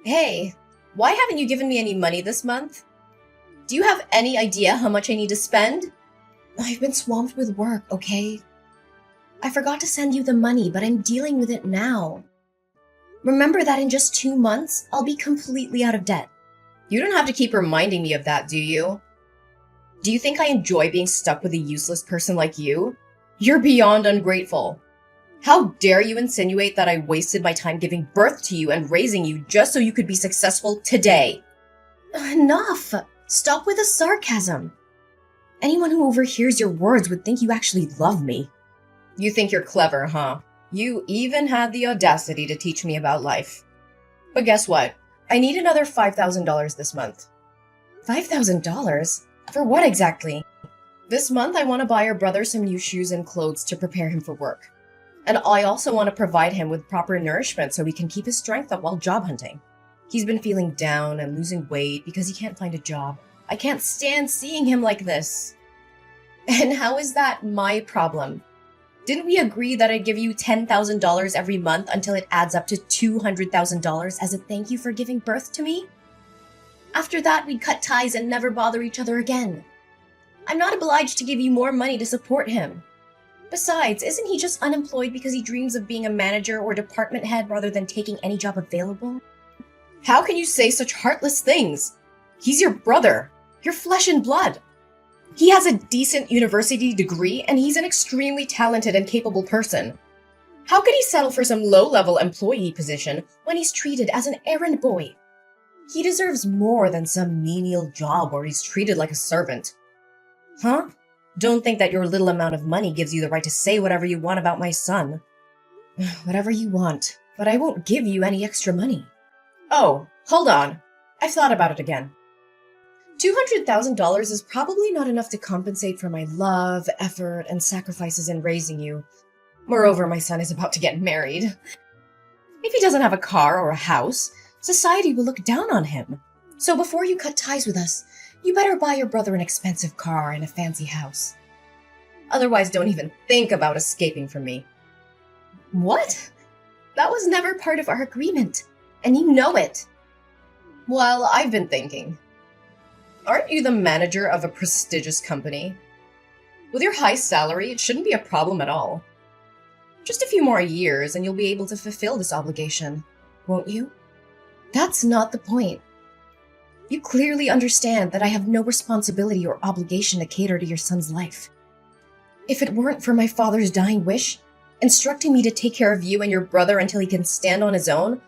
Hey, why haven't you given me any money this month? Do you have any idea how much I need to spend? I've been swamped with work, okay? I forgot to send you the money, but I'm dealing with it now. Remember that in just 2 months, I'll be completely out of debt. You don't have to keep reminding me of that, do you? Do you think I enjoy being stuck with a useless person like you? You're beyond ungrateful. How dare you insinuate that I wasted my time giving birth to you and raising you just so you could be successful today? Enough! Stop with the sarcasm. Anyone who overhears your words would think you actually love me. You think you're clever, huh? You even had the audacity to teach me about life. But guess what? I need another $5,000 this month. $5,000? For what exactly? This month I want to buy your brother some new shoes and clothes to prepare him for work. And I also want to provide him with proper nourishment so he can keep his strength up while job hunting. He's been feeling down and losing weight because he can't find a job. I can't stand seeing him like this. And how is that my problem? Didn't we agree that I'd give you $10,000 every month until it adds up to $200,000 as a thank you for giving birth to me? After that, we'd cut ties and never bother each other again. I'm not obliged to give you more money to support him. Besides, isn't he just unemployed because he dreams of being a manager or department head rather than taking any job available? How can you say such heartless things? He's your brother, your flesh and blood. He has a decent university degree and he's an extremely talented and capable person. How could he settle for some low-level employee position when he's treated as an errand boy? He deserves more than some menial job where he's treated like a servant. Huh? Don't think that your little amount of money gives you the right to say whatever you want about my son. Whatever you want, but I won't give you any extra money. Oh, hold on. I've thought about it again. $200,000 is probably not enough to compensate for my love, effort, and sacrifices in raising you. Moreover, my son is about to get married. If he doesn't have a car or a house, society will look down on him. So before you cut ties with us, you better buy your brother an expensive car and a fancy house. Otherwise, don't even think about escaping from me. What? That was never part of our agreement, and you know it. Well, I've been thinking. Aren't you the manager of a prestigious company? With your high salary, it shouldn't be a problem at all. Just a few more years and you'll be able to fulfill this obligation, won't you? That's not the point. You clearly understand that I have no responsibility or obligation to cater to your son's life. If it weren't for my father's dying wish, instructing me to take care of you and your brother until he can stand on his own,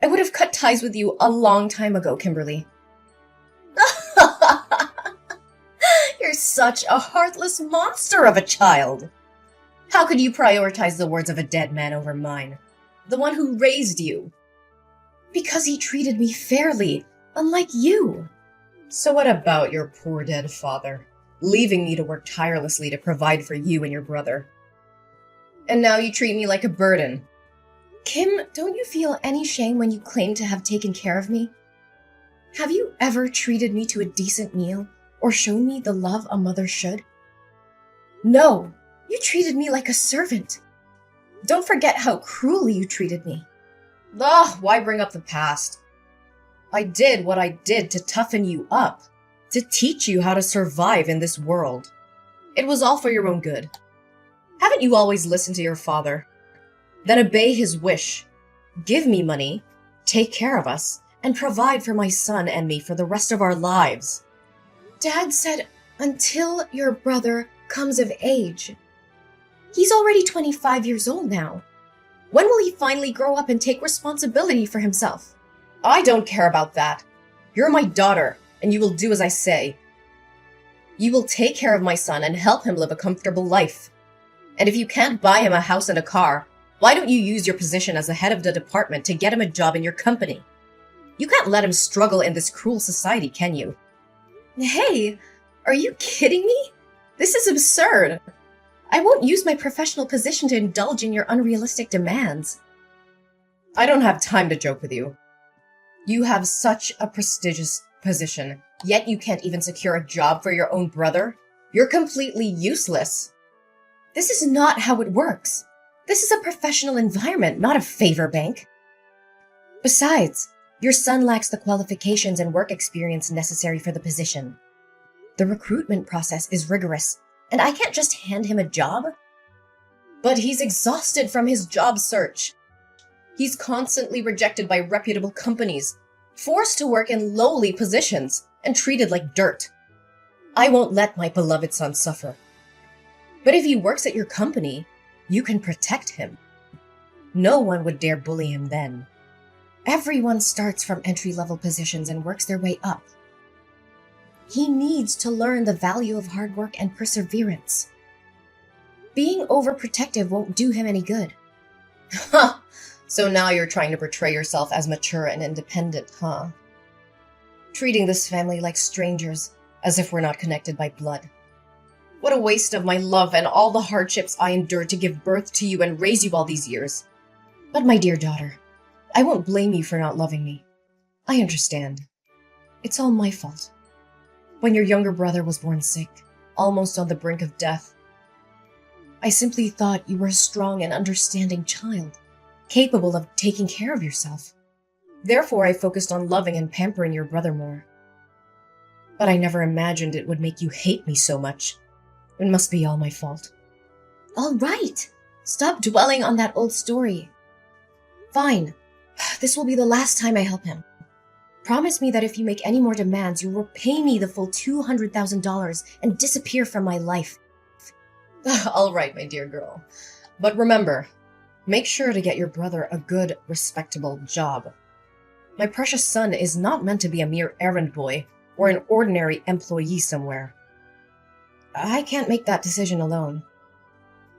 I would have cut ties with you a long time ago, Kimberly. You're such a heartless monster of a child. How could you prioritize the words of a dead man over mine? The one who raised you? Because he treated me fairly, unlike you. So what about your poor dead father, leaving me to work tirelessly to provide for you and your brother? And now you treat me like a burden. Kim, don't you feel any shame when you claim to have taken care of me? Have you ever treated me to a decent meal or shown me the love a mother should? No, you treated me like a servant. Don't forget how cruelly you treated me. Ugh, why bring up the past? I did what I did to toughen you up, to teach you how to survive in this world. It was all for your own good. Haven't you always listened to your father? Then obey his wish. Give me money, take care of us, and provide for my son and me for the rest of our lives. Dad said, until your brother comes of age. He's already 25 years old now. When will he finally grow up and take responsibility for himself? I don't care about that. You're my daughter, and you will do as I say. You will take care of my son and help him live a comfortable life. And if you can't buy him a house and a car, why don't you use your position as the head of the department to get him a job in your company? You can't let him struggle in this cruel society, can you? Hey, are you kidding me? This is absurd. I won't use my professional position to indulge in your unrealistic demands. I don't have time to joke with you. You have such a prestigious position, yet you can't even secure a job for your own brother? You're completely useless. This is not how it works. This is a professional environment, not a favor bank. Besides, Your son lacks the qualifications and work experience necessary for the position. The recruitment process is rigorous, and I can't just hand him a job. But he's exhausted from his job search. He's constantly rejected by reputable companies, forced to work in lowly positions, and treated like dirt. I won't let my beloved son suffer. But if he works at your company, you can protect him. No one would dare bully him then. Everyone starts from entry-level positions and works their way up. He needs to learn the value of hard work and perseverance. Being overprotective won't do him any good. Ha! So now you're trying to portray yourself as mature and independent, huh? Treating this family like strangers, as if we're not connected by blood. What a waste of my love and all the hardships I endured to give birth to you and raise you all these years. But my dear daughter, I won't blame you for not loving me. I understand. It's all my fault. When your younger brother was born sick, almost on the brink of death, I simply thought you were a strong and understanding child, capable of taking care of yourself. Therefore, I focused on loving and pampering your brother more. But I never imagined it would make you hate me so much. It must be all my fault. All right. Stop dwelling on that old story. Fine. This will be the last time I help him. Promise me that if you make any more demands, you will pay me the full $200,000 and disappear from my life. All right, my dear girl. But remember, make sure to get your brother a good, respectable job. My precious son is not meant to be a mere errand boy or an ordinary employee somewhere. I can't make that decision alone.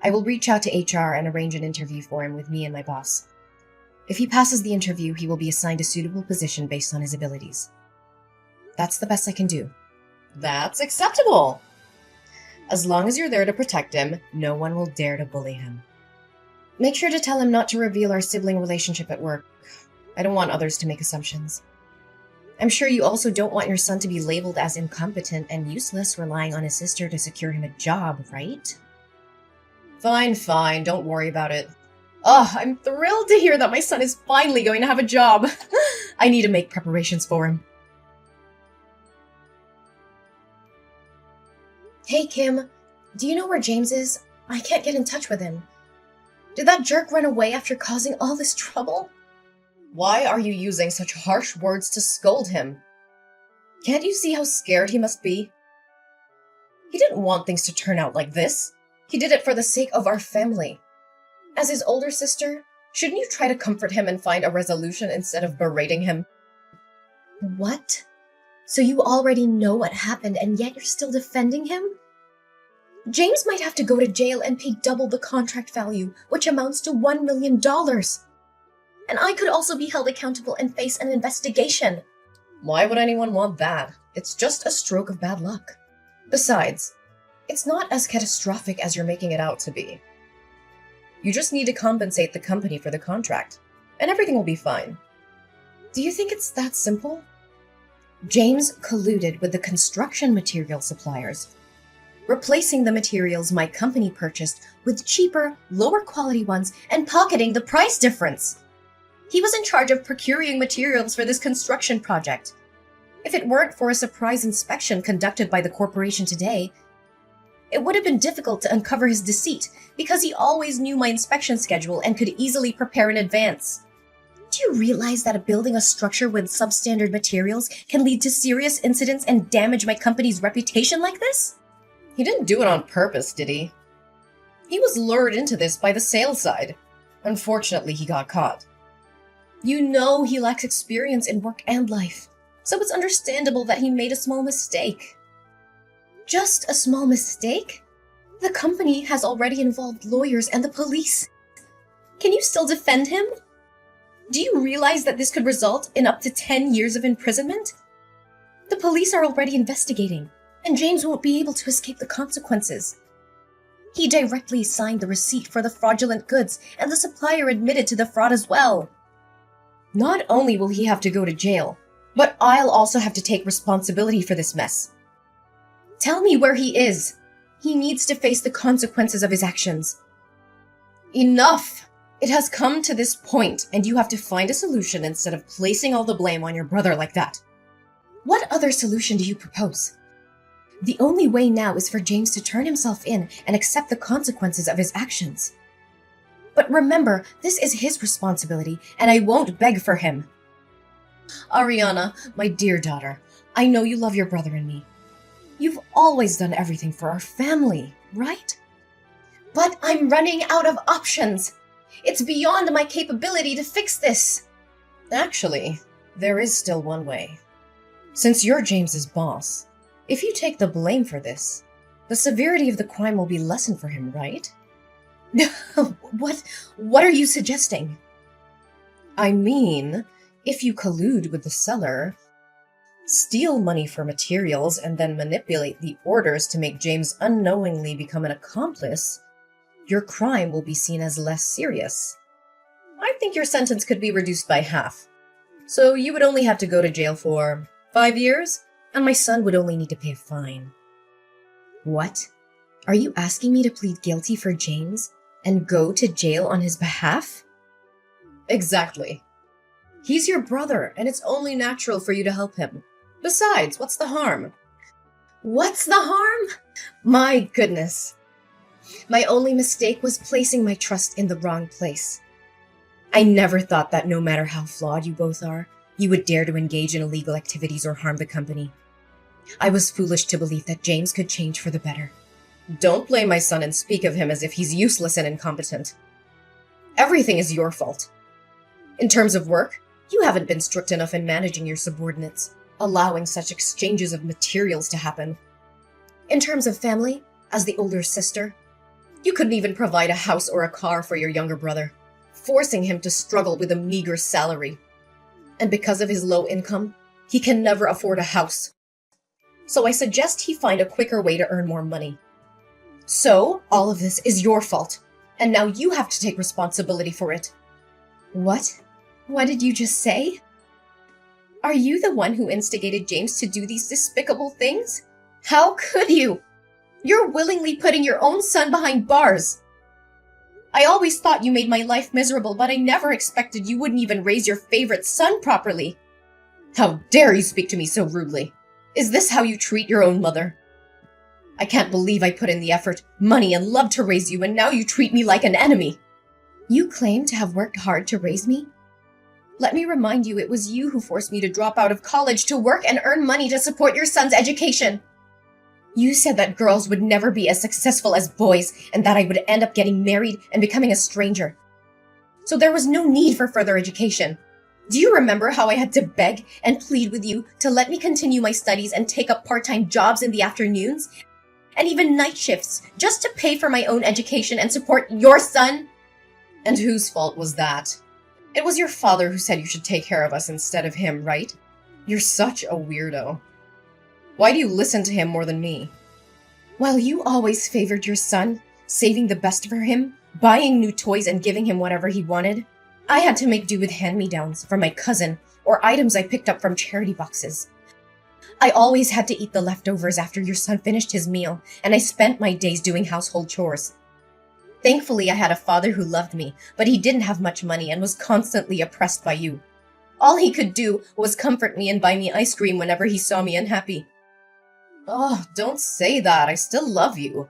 I will reach out to HR and arrange an interview for him with me and my boss. If he passes the interview, he will be assigned a suitable position based on his abilities. That's the best I can do. That's acceptable. As long as you're there to protect him, no one will dare to bully him. Make sure to tell him not to reveal our sibling relationship at work. I don't want others to make assumptions. I'm sure you also don't want your son to be labeled as incompetent and useless, relying on his sister to secure him a job, right? Fine, don't worry about it. Oh, I'm thrilled to hear that my son is finally going to have a job. I need to make preparations for him. Hey, Kim. Do you know where James is? I can't get in touch with him. Did that jerk run away after causing all this trouble? Why are you using such harsh words to scold him? Can't you see how scared he must be? He didn't want things to turn out like this. He did it for the sake of our family. As his older sister, shouldn't you try to comfort him and find a resolution instead of berating him? What? So you already know what happened and yet you're still defending him? James might have to go to jail and pay double the contract value, which amounts to $1 million. And I could also be held accountable and face an investigation. Why would anyone want that? It's just a stroke of bad luck. Besides, it's not as catastrophic as you're making it out to be. You just need to compensate the company for the contract, and everything will be fine. Do you think it's that simple? James colluded with the construction material suppliers, replacing the materials my company purchased with cheaper, lower quality ones and pocketing the price difference. He was in charge of procuring materials for this construction project. If it weren't for a surprise inspection conducted by the corporation today, it would have been difficult to uncover his deceit because he always knew my inspection schedule and could easily prepare in advance. Do you realize that building a structure with substandard materials can lead to serious incidents and damage my company's reputation like this? He didn't do it on purpose, did he? He was lured into this by the sales side. Unfortunately, he got caught. You know he lacks experience in work and life, so it's understandable that he made a small mistake. Just a small mistake? The company has already involved lawyers and the police. Can you still defend him? Do you realize that this could result in up to 10 years of imprisonment? The police are already investigating, and James won't be able to escape the consequences. He directly signed the receipt for the fraudulent goods, and the supplier admitted to the fraud as well. Not only will he have to go to jail, but I'll also have to take responsibility for this mess. Tell me where he is. He needs to face the consequences of his actions. Enough! It has come to this point, and you have to find a solution instead of placing all the blame on your brother like that. What other solution do you propose? The only way now is for James to turn himself in and accept the consequences of his actions. But remember, this is his responsibility, and I won't beg for him. Ariana, my dear daughter, I know you love your brother and me. You've always done everything for our family, right? But I'm running out of options. It's beyond my capability to fix this. Actually, there is still one way. Since you're James's boss, if you take the blame for this, the severity of the crime will be lessened for him, right? What are you suggesting? I mean, if you collude with the seller, steal money for materials, and then manipulate the orders to make James unknowingly become an accomplice, your crime will be seen as less serious. I think your sentence could be reduced by half. So you would only have to go to jail for 5 years, and my son would only need to pay a fine. What? Are you asking me to plead guilty for James and go to jail on his behalf? Exactly. He's your brother, and it's only natural for you to help him. Besides, what's the harm? What's the harm? My goodness. My only mistake was placing my trust in the wrong place. I never thought that no matter how flawed you both are, you would dare to engage in illegal activities or harm the company. I was foolish to believe that James could change for the better. Don't blame my son and speak of him as if he's useless and incompetent. Everything is your fault. In terms of work, you haven't been strict enough in managing your subordinates, allowing such exchanges of materials to happen. In terms of family, as the older sister, you couldn't even provide a house or a car for your younger brother, forcing him to struggle with a meager salary. And because of his low income, he can never afford a house. So I suggest he find a quicker way to earn more money. So, all of this is your fault, and now you have to take responsibility for it. What? What did you just say? Are you the one who instigated James to do these despicable things? How could you? You're willingly putting your own son behind bars. I always thought you made my life miserable, but I never expected you wouldn't even raise your favorite son properly. How dare you speak to me so rudely? Is this how you treat your own mother? I can't believe I put in the effort, money, and love to raise you, and now you treat me like an enemy. You claim to have worked hard to raise me? Let me remind you, it was you who forced me to drop out of college to work and earn money to support your son's education. You said that girls would never be as successful as boys, and that I would end up getting married and becoming a stranger. So there was no need for further education. Do you remember how I had to beg and plead with you to let me continue my studies and take up part-time jobs in the afternoons? And even night shifts, just to pay for my own education and support your son? And whose fault was that? It was your father who said you should take care of us instead of him, right? You're such a weirdo. Why do you listen to him more than me? Well, you always favored your son, saving the best for him, buying new toys and giving him whatever he wanted. I had to make do with hand-me-downs from my cousin or items I picked up from charity boxes. I always had to eat the leftovers after your son finished his meal, and I spent my days doing household chores. Thankfully, I had a father who loved me, but he didn't have much money and was constantly oppressed by you. All he could do was comfort me and buy me ice cream whenever he saw me unhappy. Oh, don't say that. I still love you.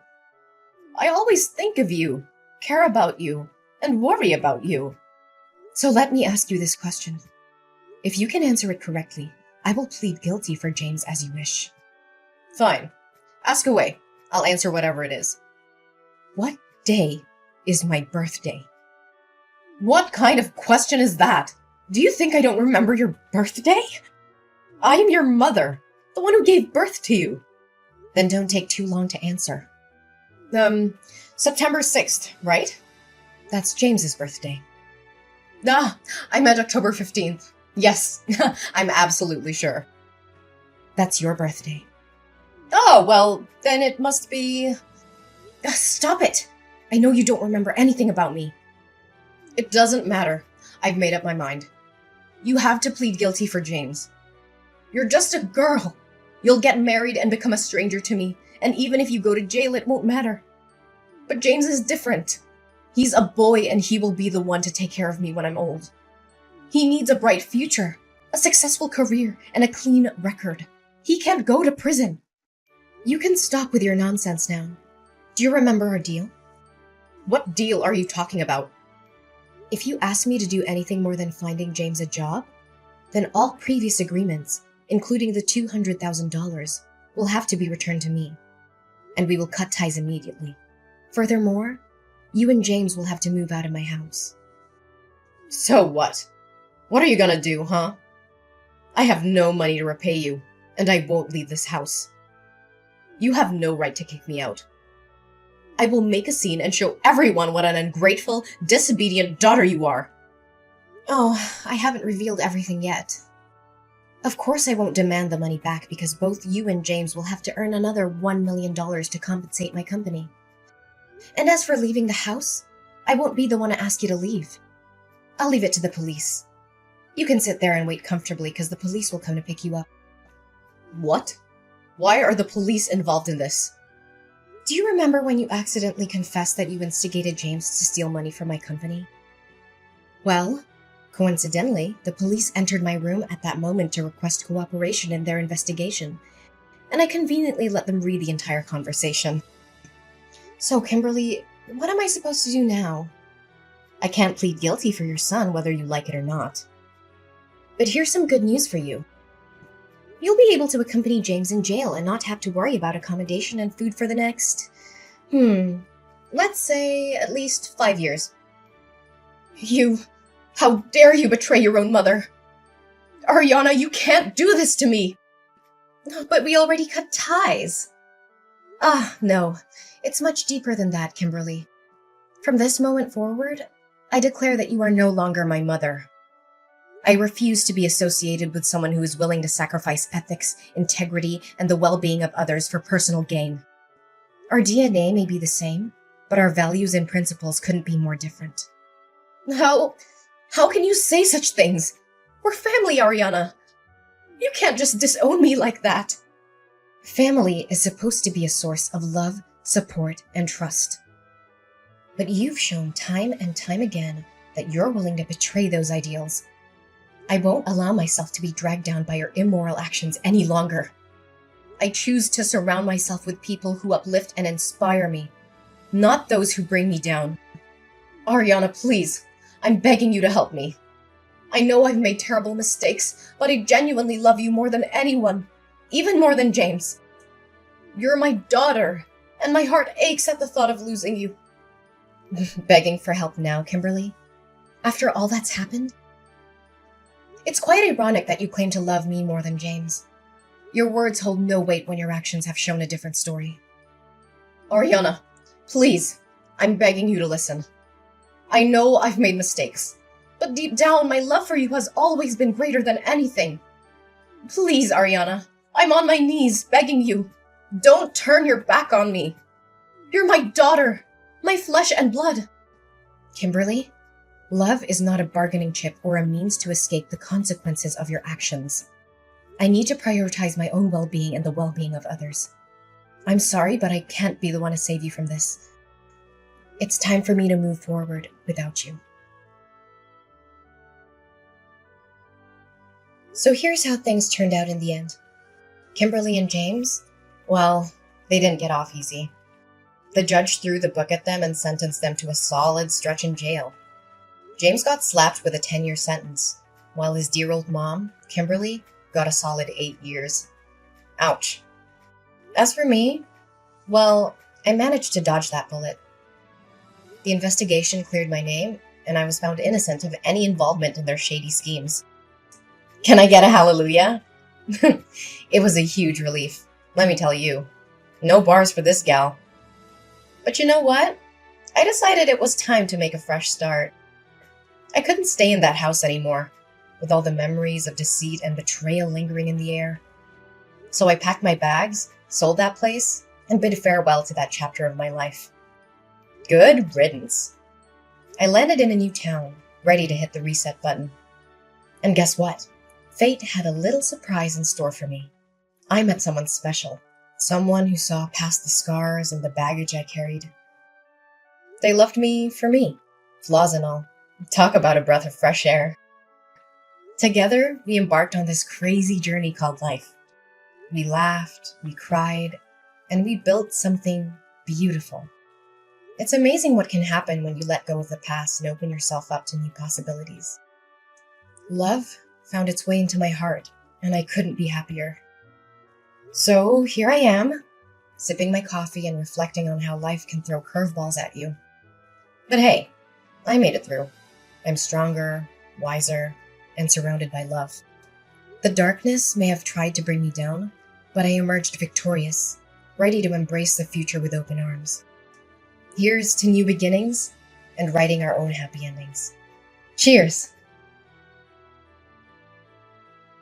I always think of you, care about you, and worry about you. So let me ask you this question. If you can answer it correctly, I will plead guilty for James as you wish. Fine. Ask away. I'll answer whatever it is. What day is my birthday? What kind of question is that? Do you think I don't remember your birthday? I am your mother, the one who gave birth to you. Then don't take too long to answer. September 6th, right? That's James's birthday. I meant October 15th. Yes, I'm absolutely sure. That's your birthday. Oh, well, then it must be... Stop it! I know you don't remember anything about me. It doesn't matter. I've made up my mind. You have to plead guilty for James. You're just a girl. You'll get married and become a stranger to me, and even if you go to jail, it won't matter. But James is different. He's a boy and he will be the one to take care of me when I'm old. He needs a bright future, a successful career, and a clean record. He can't go to prison. You can stop with your nonsense now. Do you remember our deal? What deal are you talking about? If you ask me to do anything more than finding James a job, then all previous agreements, including the $200,000, will have to be returned to me, and we will cut ties immediately. Furthermore, you and James will have to move out of my house. So what? What are you gonna do, huh? I have no money to repay you, and I won't leave this house. You have no right to kick me out. I will make a scene and show everyone what an ungrateful, disobedient daughter you are. Oh, I haven't revealed everything yet. Of course I won't demand the money back because both you and James will have to earn another $1 million to compensate my company. And as for leaving the house, I won't be the one to ask you to leave. I'll leave it to the police. You can sit there and wait comfortably because the police will come to pick you up. What? Why are the police involved in this? Do you remember when you accidentally confessed that you instigated James to steal money from my company? Well, coincidentally, the police entered my room at that moment to request cooperation in their investigation, and I conveniently let them read the entire conversation. So, Kimberly, what am I supposed to do now? I can't plead guilty for your son, whether you like it or not. But here's some good news for you. You'll be able to accompany James in jail and not have to worry about accommodation and food for the next, let's say at least 5 years. How dare you betray your own mother? Ariana, you can't do this to me! But we already cut ties. No. It's much deeper than that, Kimberly. From this moment forward, I declare that you are no longer my mother. I refuse to be associated with someone who is willing to sacrifice ethics, integrity, and the well-being of others for personal gain. Our DNA may be the same, but our values and principles couldn't be more different. How can you say such things? We're family, Ariana. You can't just disown me like that. Family is supposed to be a source of love, support, and trust. But you've shown time and time again that you're willing to betray those ideals. I won't allow myself to be dragged down by your immoral actions any longer. I choose to surround myself with people who uplift and inspire me, not those who bring me down. Ariana, please, I'm begging you to help me. I know I've made terrible mistakes, but I genuinely love you more than anyone, even more than James. You're my daughter, and my heart aches at the thought of losing you. Begging for help now, Kimberly? After all that's happened? It's quite ironic that you claim to love me more than James. Your words hold no weight when your actions have shown a different story. Ariana, please, I'm begging you to listen. I know I've made mistakes, but deep down, my love for you has always been greater than anything. Please, Ariana, I'm on my knees begging you. Don't turn your back on me. You're my daughter, my flesh and blood. Kimberly, love is not a bargaining chip or a means to escape the consequences of your actions. I need to prioritize my own well-being and the well-being of others. I'm sorry, but I can't be the one to save you from this. It's time for me to move forward without you. So here's how things turned out in the end. Kimberly and James, well, they didn't get off easy. The judge threw the book at them and sentenced them to a solid stretch in jail. James got slapped with a 10-year sentence, while his dear old mom, Kimberly, got a solid 8 years. Ouch. As for me, well, I managed to dodge that bullet. The investigation cleared my name, and I was found innocent of any involvement in their shady schemes. Can I get a hallelujah? It was a huge relief, let me tell you. No bars for this gal. But you know what? I decided it was time to make a fresh start. I couldn't stay in that house anymore, with all the memories of deceit and betrayal lingering in the air. So I packed my bags, sold that place, and bid farewell to that chapter of my life. Good riddance. I landed in a new town, ready to hit the reset button. And guess what? Fate had a little surprise in store for me. I met someone special, someone who saw past the scars and the baggage I carried. They loved me for me, flaws and all. Talk about a breath of fresh air. Together, we embarked on this crazy journey called life. We laughed, we cried, and we built something beautiful. It's amazing what can happen when you let go of the past and open yourself up to new possibilities. Love found its way into my heart, and I couldn't be happier. So here I am, sipping my coffee and reflecting on how life can throw curveballs at you. But hey, I made it through. I'm stronger, wiser, and surrounded by love. The darkness may have tried to bring me down, but I emerged victorious, ready to embrace the future with open arms. Here's to new beginnings and writing our own happy endings. Cheers!